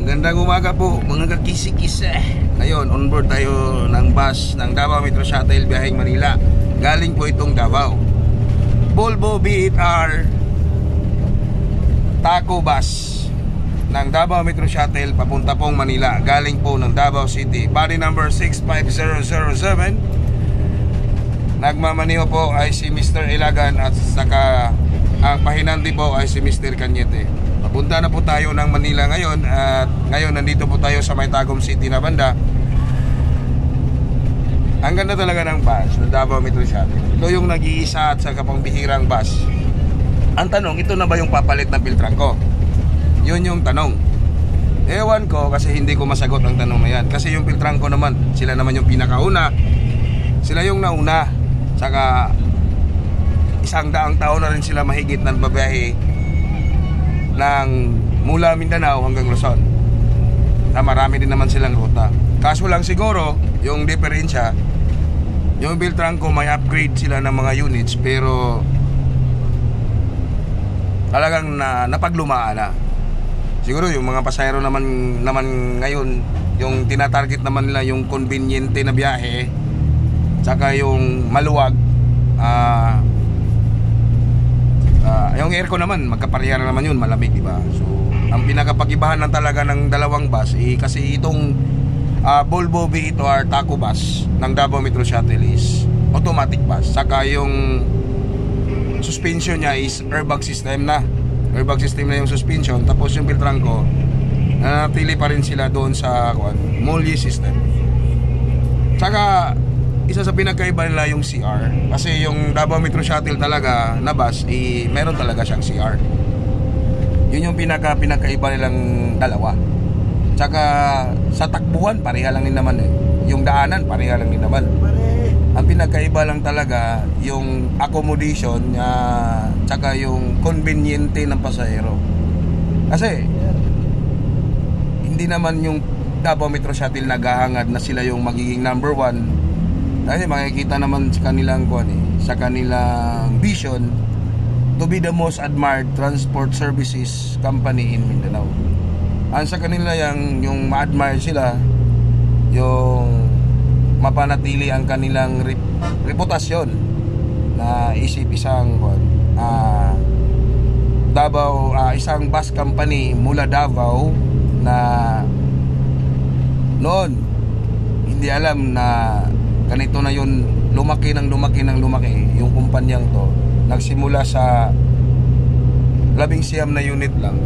Magandang umaga po mga kakisi-kise. Ngayon, onboard tayo ng bus ng Davao Metro Shuttle biyaheng Manila. Galing po itong Davao. Volvo VHR Taco Bus ng Davao Metro Shuttle papunta pong Manila. Galing po ng Davao City. Body number 65007. Nagmamaniho po ay si Mr. Ilagan at saka ang pahinanti po ay si Mr. Cañete. Papunta na po tayo ng Manila ngayon at ngayon nandito po tayo sa may Tagum City na banda. Ang ganda talaga ng bus ng Davao Metro Shuttle. Ito yung nag-iisa at saka pangbihirang bus. Ang tanong, ito na ba yung papalit ng filtrangko? Yun yung tanong. Ewan ko kasi hindi ko masagot ang tanong na yan. Kasi yung filtrangko naman, sila naman yung pinakauna. Sila yung nauna. Saka 100 taon na rin sila mahigit ng babiyahe ng mula Mindanao hanggang Luzon. Marami din naman silang ruta. Kaso lang siguro yung diferensya, yung filtrangko may upgrade sila ng mga units pero talagang napaglumaan na. Siguro yung mga pasahero naman ngayon, yung tinatarget naman nila yung conveniente na biyahe tsaka yung maluwag. Yung aircon naman magkapareha na naman yun, malamig, diba? So ang pinakapag-ibahan lang talaga ng dalawang bus kasi itong Volvo VHR Taco Bus ng Davao Metro Shuttle is automatic bus. Saka yung suspension niya is airbag system na. Airbag system na yung suspension. Tapos yung filtrangko nanatili pa rin sila doon sa Molly system. Saka isa sa pinagkaiba nila yung CR. Kasi yung Davao Metro Shuttle talaga na bus, meron talaga siyang CR. Yun yung pinagkaiba nilang dalawa. Tsaka sa takbuhan, pareha lang din naman eh. Yung daanan, pareha lang din naman. Ang pinagkaiba lang talaga yung accommodation tsaka yung conveniente ng pasahero. Kasi hindi naman yung Davao Metro Shuttle naghahangad na sila yung magiging number 1. Kasi makikita naman sa kanilang sa kanilang vision to be the most admired transport services company in Mindanao. Ang sa kanila yung ma-admire sila, yung mapanatili ang kanilang reputasyon na isang Davao, isang bus company mula Davao na noon hindi alam na ganito na yun, lumaki ng lumaki yung kumpanyang to. Nagsimula sa 19 na unit lang.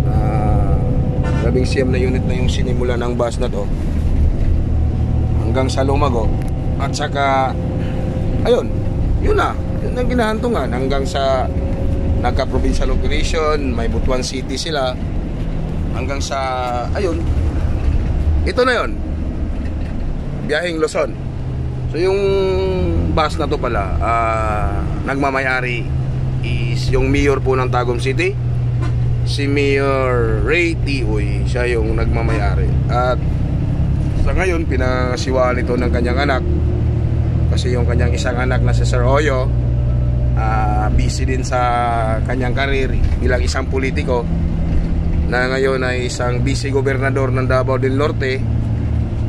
19 na unit na yung sinimula ng bus na to hanggang sa lumago. At saka ayun, yun ang ginahantungan hanggang sa nagka-provincial operation, may Butuan City sila hanggang sa ayun, ito na yun, biyaheng Luzon. So yung bus na to pala, nagmamayari is yung mayor po ng Tagum City, si Mayor Ray Tioy. Siya yung nagmamayari. At sa ngayon pinasiwaan ito ng kanyang anak. Kasi yung kanyang isang anak na si Sir Oyo, busy din sa kanyang karir bilang isang politiko, na ngayon ay isang busy gobernador ng Davao del Norte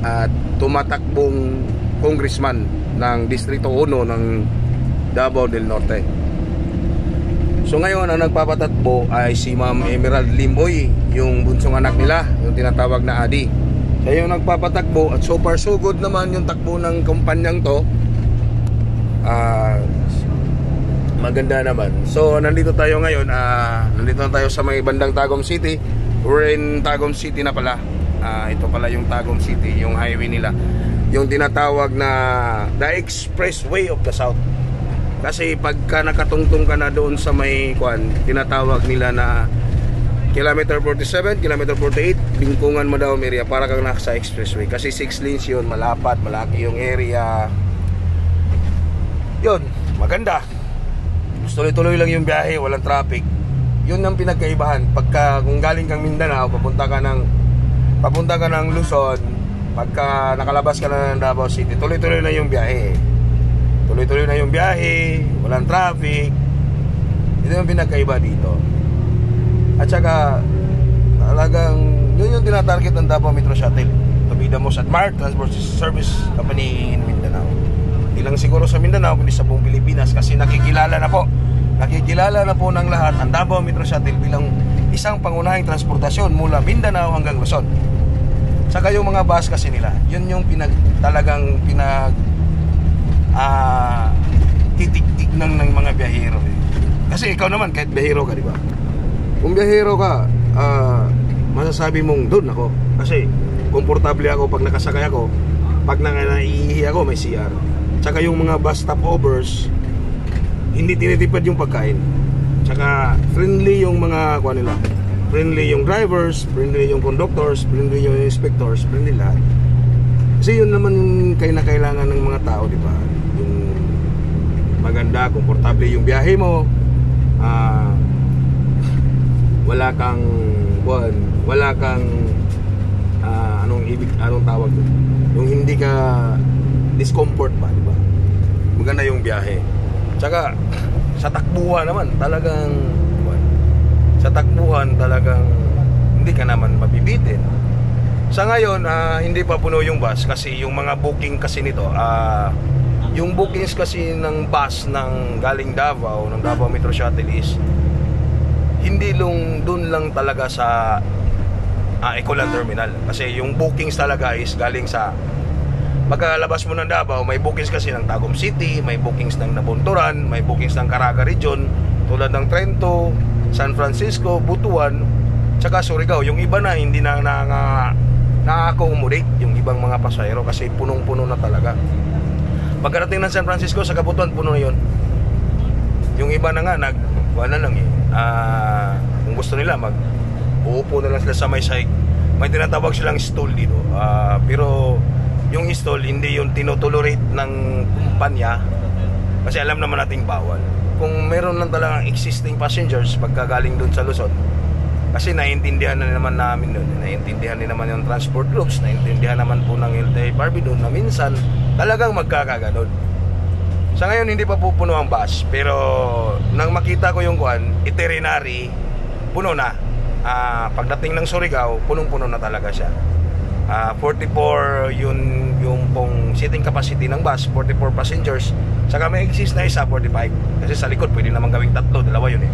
at tumatakbong congressman ng Distrito 1 ng Davao del Norte. So ngayon ang nagpapatakbo ay si Ma'am Emerald Limboy, yung bunsong anak nila, yung tinatawag na Adi. Siya yung nagpapatakbo at so far so good naman yung takbo ng kumpanyang to. Maganda naman. So nandito tayo ngayon, nandito na tayo sa may bandang Tagum City. We're in Tagum City na pala. Ito pala yung Tagum City, yung highway nila, yung tinatawag na the Expressway of the South. Kasi pagka nakatungtong ka na doon sa may tinatawag nila na kilometer 47, kilometer 48, Bingkungan, Madaom area, para kang nasa expressway. Kasi 6 lanes yun, malapad, malaki yung area. Yun, maganda. Tuloy-tuloy lang yung biyahe, walang traffic. Yun ang pinagkaibahan. Pagka kung galing kang Mindanao, papunta ka ng Luzon, pagka nakalabas ka na ng Davao City, tuloy-tuloy na yung biyahe. Tuloy-tuloy na yung biyahe, walang traffic. Ito yung pinagkaiba dito. At saka talagang yun yung tinatarget ng Davao Metro Shuttle to be the most admired transport service company in Mindanao. Hindi lang siguro sa Mindanao, kundi sa buong Pilipinas, kasi nakikilala na po ng lahat ang Davao Metro Shuttle bilang isang pangunahing transportasyon mula Mindanao hanggang Luzon. Saka yung mga bus kasi nila, yun yung titik-tik ng mga biyahero. Kasi ikaw naman, kahit biyahero ka, di ba? Kung biyahero ka, masasabi mong doon ako. Kasi komportable ako pag nakasakay ako. Pag naiihi ako, may CR. Tsaka yung mga bus stopovers, hindi tinitipid yung pagkain. Tsaka friendly yung mga kuha nila. Friendly yung drivers, friendly yung conductors, friendly yung inspectors, friendly lahat. Kasi yun naman yung kailangan ng mga tao, di ba? Yung maganda, komportable yung biyahe mo. Wala kang anong tawag doon? Yung hindi ka discomfort ba, di ba? Maganda yung biyahe. Tsaka sa takbuhan naman talagang hindi ka naman mabibitin. Sa ngayon, hindi pa puno yung bus kasi yung mga booking kasi nito, yung bookings kasi ng bus ng galing Davao, ng Davao Metro Shuttle is hindi doon lang talaga sa Ecoland Terminal. Kasi yung bookings talaga is galing sa pagkalabas mo ng Davao, may bookings kasi ng Tagum City, may bookings ng Nabunturan, may bookings ng Caraga Region tulad ng Trento, San Francisco, Butuan, tsaka Surigao. Yung iba na hindi na na-accommodate yung ibang mga pasahero kasi punong-puno na talaga. Pagkarating ng San Francisco sa Butuan, puno na yun. Yung iba na nga wala lang kung gusto nila uupo na lang sila sa may side. May tinatawag silang stall dito, pero yung stall hindi yung tinotolerate ng kumpanya kasi alam naman nating bawal. Kung meron lang talagang existing passengers pagkagaling doon sa Luzon, kasi naiintindihan na naman namin doon, naiintindihan din naman yung transport groups, naiintindihan naman po ng LTFRB doon na minsan talagang magkakaganon. Sa ngayon hindi pa pupuno ang bus, pero nang makita ko yung itinerary, puno na. Pagdating ng Surigao, punong-puno na talaga siya. 44 yung pong seating capacity ng bus, 44 passengers. Saka may exist na isa, 45. Kasi sa likod pwede naman gawing tatlo, dalawa yun eh.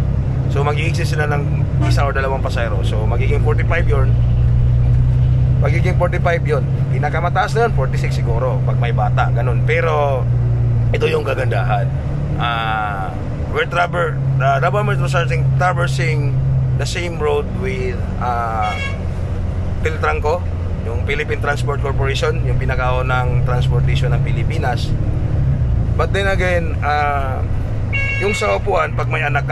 So mag-i-exist sila ng isa o dalawang pasahero. So magiging 45 yun. Magiging 45 yun. Pinakamataas na yun, 46 siguro pag may bata, ganun. Pero ito yung kagandahan. Davao Metro Shuttle traversing the same road with Piltrangco, yung Philippine Transport Corporation, yung pinakaunang transportation ng Pilipinas. But then again, yung sa upuan, pag may anak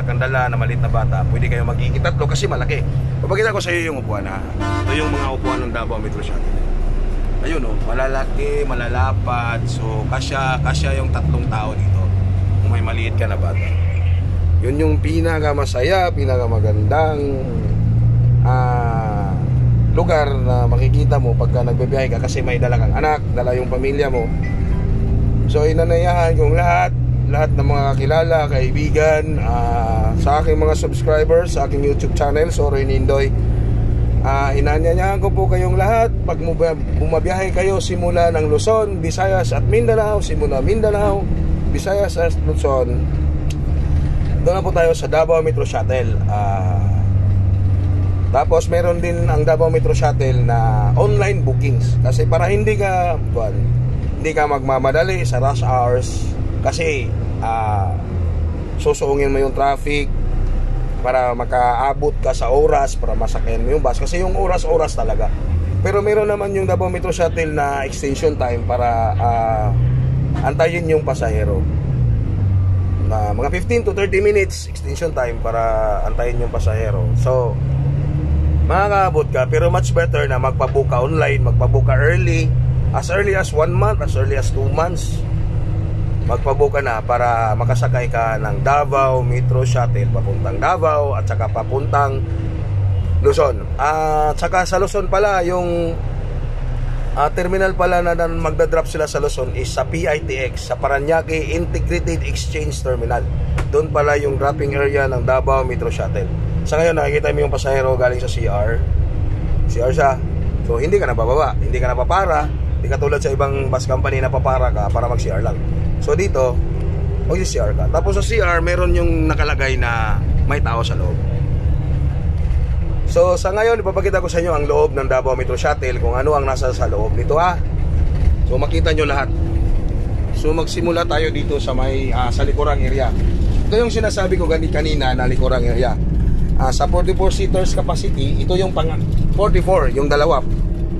kang dala na maliit na bata, pwede kayo magiging tatlo kasi malaki. Papakita ko sa iyo yung upuan ha. Ito yung mga upuan ng Davao Metro Shuttle. Ayun malalaki, malalapad. So kasya yung tatlong tao dito kung may maliit ka na bata. Yun yung pinakamasaya, pinakamagandang lugar na makikita mo pagka nagbibiyahe ka kasi may dala kang anak, dala yung pamilya mo. So inanayahan kong lahat ng mga kakilala, kaibigan, sa aking mga subscribers sa aking YouTube channel, Soroy Nindoy, inanyayahan ko po kayong lahat pag bumabiyahe kayo simula ng Luzon, Visayas at Mindanao, simula Mindanao, Visayas at Luzon, doon na po tayo sa Davao Metro Shuttle. Tapos meron din ang Davao Metro Shuttle na online bookings kasi para hindi ka magmamadali sa rush hours kasi susuungin mo yung traffic para makaabot ka sa oras para masakyan mo yung bus kasi yung oras talaga. Pero meron naman yung Davao Metro Shuttle na extension time para antayin yung pasahero. Mga 15 to 30 minutes extension time para antayin yung pasahero. So makakaabot ka, pero much better na magpabook ka online, magpabook ka early as one month, as early as 2 months. Magpabook ka na para makasakay ka ng Davao Metro Shuttle papuntang Davao at saka papuntang Luzon. At saka sa Luzon pala, yung terminal pala na magdadrop sila sa Luzon is sa PITX, sa Parañaque Integrated Exchange Terminal. Doon pala yung dropping area ng Davao Metro Shuttle. Sa ngayon nakikita mo yung pasahero galing sa CR. CR siya. So hindi ka na bababa, hindi ka na papara. Hindi katulad sa ibang bus company na papara ka para mag-CR lang. So dito, mag-CR ka. Tapos sa CR, meron yung nakalagay na may tao sa loob. So sa ngayon, ipapakita ko sa inyo ang loob ng Davao Metro Shuttle, kung ano ang nasa sa loob nito ha. So makita nyo lahat. So magsimula tayo dito sa may sa likurang area. Ito yung sinasabi ko kanina na likurang area. Sa 44 seaters capacity, ito yung 44, yung dalawa.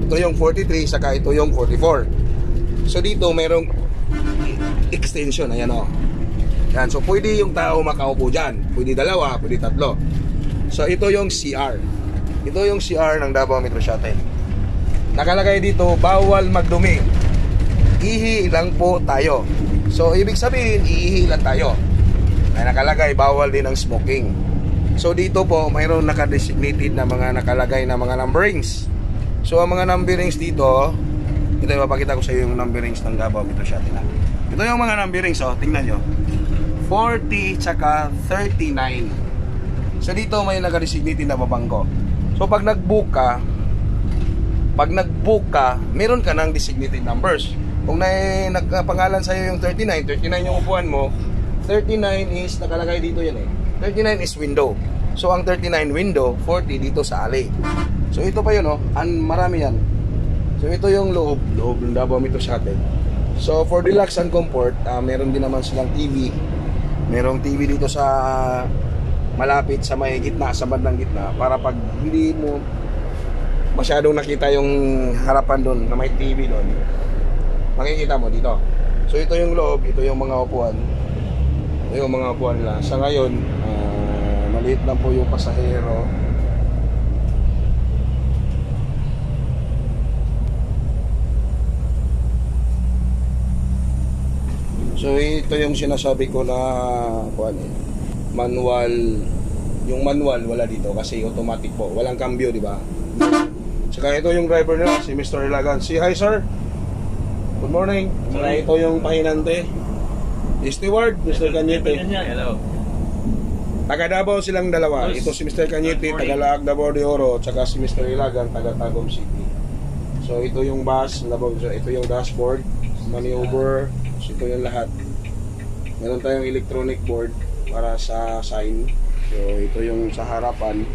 Ito yung 43, saka ito yung 44. So dito merong extension, ayan o. Yan, so pwede yung tao makaupo dyan. Pwede dalawa, pwede tatlo. So ito yung CR. Ito yung CR ng Davao Metro Shuttle. Nakalagay dito, bawal magdumi. Ihi lang po tayo. So ibig sabihin, iihi lang tayo. Ay nakalagay, bawal din ang smoking. So dito po, mayroon nakadesignated na mga nakalagay na mga numberings. So ang mga numberings dito, ito ipapakita ko sa iyo yung numberings ng Davao Metro Shuttle. Ito yung mga numberings, oh, tingnan nyo. 40 tsaka 39. So dito may nakadesignated na babangko. So pag nag-book ka, meron ka ng designated numbers. Kung nagpangalan sa'yo yung 39 yung upuan mo, 39 is nakalagay dito yan eh. 39 is window. So ang 39 window, 40 dito sa alley. So ito pa yun oh, marami yan. So ito yung loob ng Davao Metro Shuttle. So for relax and comfort, meron din naman silang TV. Merong TV dito sa malapit sa may gitna, sa bandang gitna, para pag hindi mo masyadong nakita yung harapan doon na may TV doon, makikita mo dito. So ito yung loob, ito yung mga upuan. Ito yung mga upuan nila. Sa ngayon, maliit lang po yung pasahero. So ito yung sinasabi ko na manual. Yung manual wala dito kasi automatic po. Walang cambio, di ba? Saka ito yung driver nila, si Mr. Ilagan. Say hi, sir. Good morning. Saka ito yung pahinante. Steward, Mr. Cañete. Hello. Taga Davao silang dalawa. Ito si Mr. Cañete, taga Laag Davao de Oro, saka si Mr. Ilagan, taga Tagum City. So ito yung bus, ito yung dashboard, maneuver, so ito yung lahat. Meron tayong electronic board para sa sign. So ito yung sa harapan.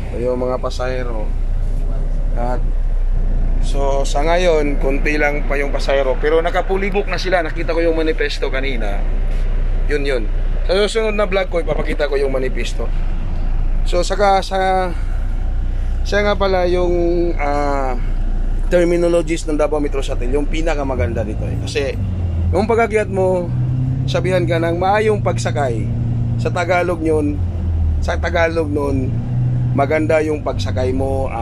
Ito yung mga pasahero. At so sa ngayon, konti lang pa yung pasahero, pero nakapulibok na sila. Nakita ko yung manifesto kanina. Yun. Sa susunod na vlog ko, ipapakita ko yung manifesto. So saka siya nga pala yung terminologies ng Davao Metro Shuttle, yung pinakamaganda dito eh. Kasi yung pag-akyat mo, sabihan ka ng maayong pagsakay. Sa Tagalog nun, maganda yung pagsakay mo,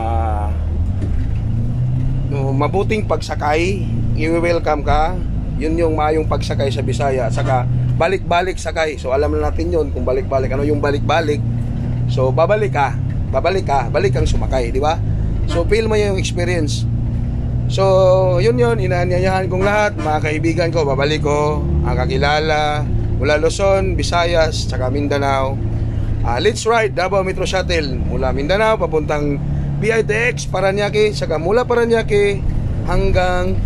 mabuting pagsakay, i-welcome ka. Yun yung maayong pagsakay sa Bisaya. Saka balik-balik sakay. So alam na natin yun kung balik-balik. Ano yung balik-balik? So balik kang sumakay, di ba? So feel mo yung experience. So yun, inaanyayahan kong lahat, mga kaibigan ko, babalik ko, ang kakilala mula Luzon, Visayas, saka Mindanao. Let's ride Davao Metro Shuttle mula Mindanao papuntang PITX, Parañaque, saka mula Parañaque hanggang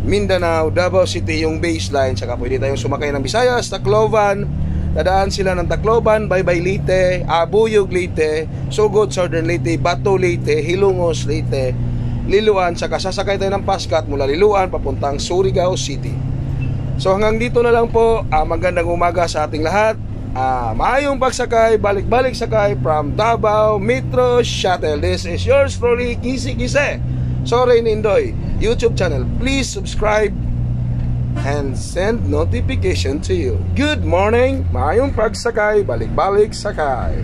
Mindanao, Davao City yung baseline. Saka pwede tayong sumakay ng Visayas, Tacloban, dadaan sila ng Tacloban, Baybay Leyte, Abuyog Leyte, Sugod Southern Leyte, Bato Leyte, Hilongos Leyte, Liloan, saka sasakay tayo ng Pascat mula Liloan papuntang Surigao City. So hanggang dito na lang po. Magandang umaga sa ating lahat. Maayong pagsakay, balik-balik sakay from Davao Metro Shuttle. This is yours truly, Kisi Kise, Soren Indoy YouTube channel. Please subscribe and send notification to you. Good morning, maayong pagsakay, balik-balik sakay.